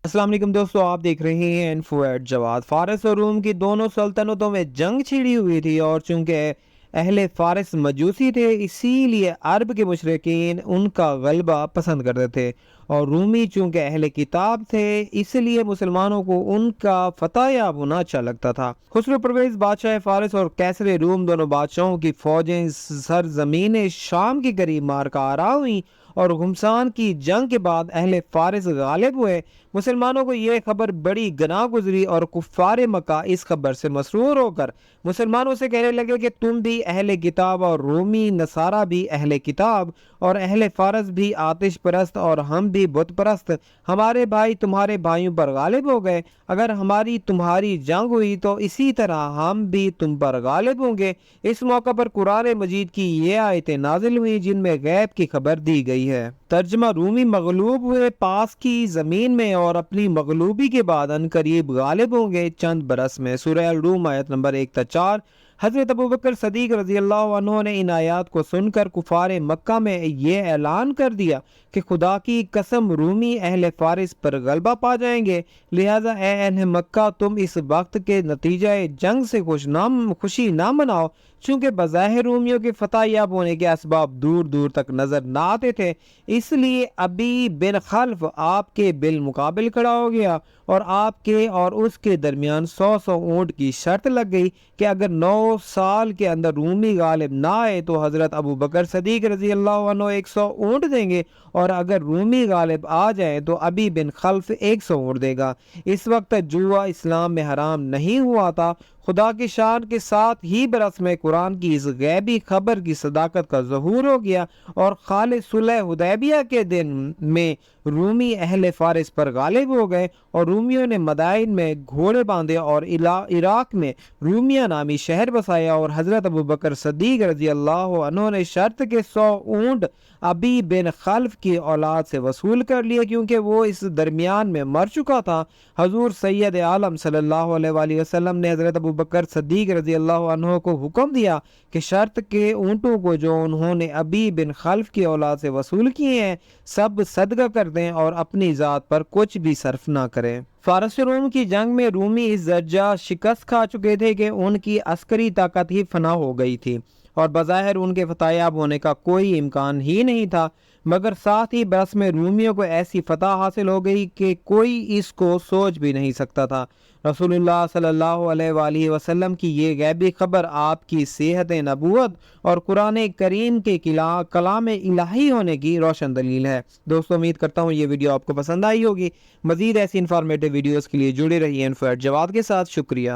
السلام علیکم دوستو، آپ دیکھ رہے ہیں انفو ایٹ جواد۔ فارس اور روم کی دونوں سلطنتوں میں جنگ چھڑی ہوئی تھی، اور چونکہ اہل فارس مجوسی تھے اسی لیے عرب کے مشرکین ان کا غلبہ پسند کرتے تھے، اور رومی چونکہ اہل کتاب تھے اس لیے مسلمانوں کو ان کا فتح یاب ہونا اچھا لگتا تھا۔ خسرو پرویز بادشاہ فارس اور کیسر روم دونوں بادشاہوں کی فوجیں سرزمین شام کے قریب مارکہ آرا ہوئیں، اور گھمسان کی جنگ کے بعد اہل فارس غالب ہوئے۔ مسلمانوں کو یہ خبر بڑی گناہ گزری، اور کفار مکہ اس خبر سے مسرور ہو کر مسلمانوں سے کہنے لگے کہ تم بھی اہل کتاب اور رومی نصارہ بھی اہل کتاب اور اہل فارس بھی آتش پرست اور ہم بھی بت پرست، ہمارے بھائی تمہارے بھائیوں پر غالب ہو گئے، اگر ہماری تمہاری جنگ ہوئی تو اسی طرح ہم بھی تم پر غالب ہوں گے۔ اس موقع پر قرآن مجید کی یہ آیتیں نازل ہوئی جن میں غیب کی خبر دی گئی ہے۔ ترجمہ: رومی مغلوب ہوئے پاس کی زمین میں اور اپنی مغلوبی کے بعد ان قریب غالب ہوں گے چند برس میں۔ سورہ الروم آیت نمبر 1-4۔ حضرت ابوبکر صدیق رضی اللہ عنہ نے ان آیات کو سن کر کفار مکہ میں یہ اعلان کر دیا کہ خدا کی قسم رومی اہل فارس پر غلبہ پا جائیں گے، لہٰذا اے اہل مکہ تم اس وقت کے نتیجہ جنگ سے خوشی نہ مناؤ، چونکہ بظاہر رومیوں کے فتح یاب ہونے کے اسباب دور دور تک نظر نہ آتے تھے، اس لیے ابی بن خلف آپ کے بالمقابل کھڑا ہو گیا، اور آپ کے اور اس کے درمیان 100 اونٹ کی شرط لگ گئی کہ اگر 9 سال کے اندر رومی غالب نہ آئے تو حضرت ابوبکر صدیق رضی اللہ عنہ 100 اونٹ دیں گے، اور اگر رومی غالب آ جائیں تو ابی بن خلف 100 اونٹ دے گا۔ اس وقت جوا اسلام میں حرام نہیں ہوا تھا۔ خدا کی شان کے ساتھ ہی برس میں قرآن کی اس غیبی خبر کی صداقت کا ظہور ہو گیا، اور خالص صلح حدیبیہ کے دن میں رومی اہل فارس پر غالب ہو گئے، اور رومیوں نے مدائن میں گھوڑے باندھے اور عراق میں رومیہ نامی شہر بسایا، اور حضرت ابوبکر صدیق رضی اللہ عنہ نے شرط کے 100 اونٹ ابی بن خلف کی اولاد سے وصول کر لیے، کیونکہ وہ اس درمیان میں مر چکا تھا۔ حضور سید عالم صلی اللہ علیہ وآلہ وسلم نے حضرت ابوبکر صدیق رضی اللہ عنہ کو حکم دیا کہ شرط کے اونٹوں کو جو انہوں نے ابی بن خلف کی اولاد سے وصول کیے ہیں سب صدقہ کر دیں اور اپنی ذات پر کچھ بھی صرف نہ کریں۔ فارس روم کی جنگ میں رومی اس درجہ شکست کھا چکے تھے کہ ان کی عسکری طاقت ہی فنا ہو گئی تھی، اور بظاہر ان کے فتح یاب ہونے کا کوئی امکان ہی نہیں تھا، مگر ساتھ ہی برس میں رومیوں کو ایسی فتح حاصل ہو گئی کہ کوئی اس کو سوچ بھی نہیں سکتا تھا۔ رسول اللہ صلی اللہ علیہ وآلہ وسلم کی یہ غیبی خبر آپ کی صحت نبوت اور قرآن کریم کے کلام الہی ہونے کی روشن دلیل ہے۔ دوستو، امید کرتا ہوں یہ ویڈیو آپ کو پسند آئی ہوگی۔ مزید ایسی انفارمیٹیو ویڈیوز کے لیے جڑے رہیے انفو ایٹ جواد کے ساتھ۔ شکریہ۔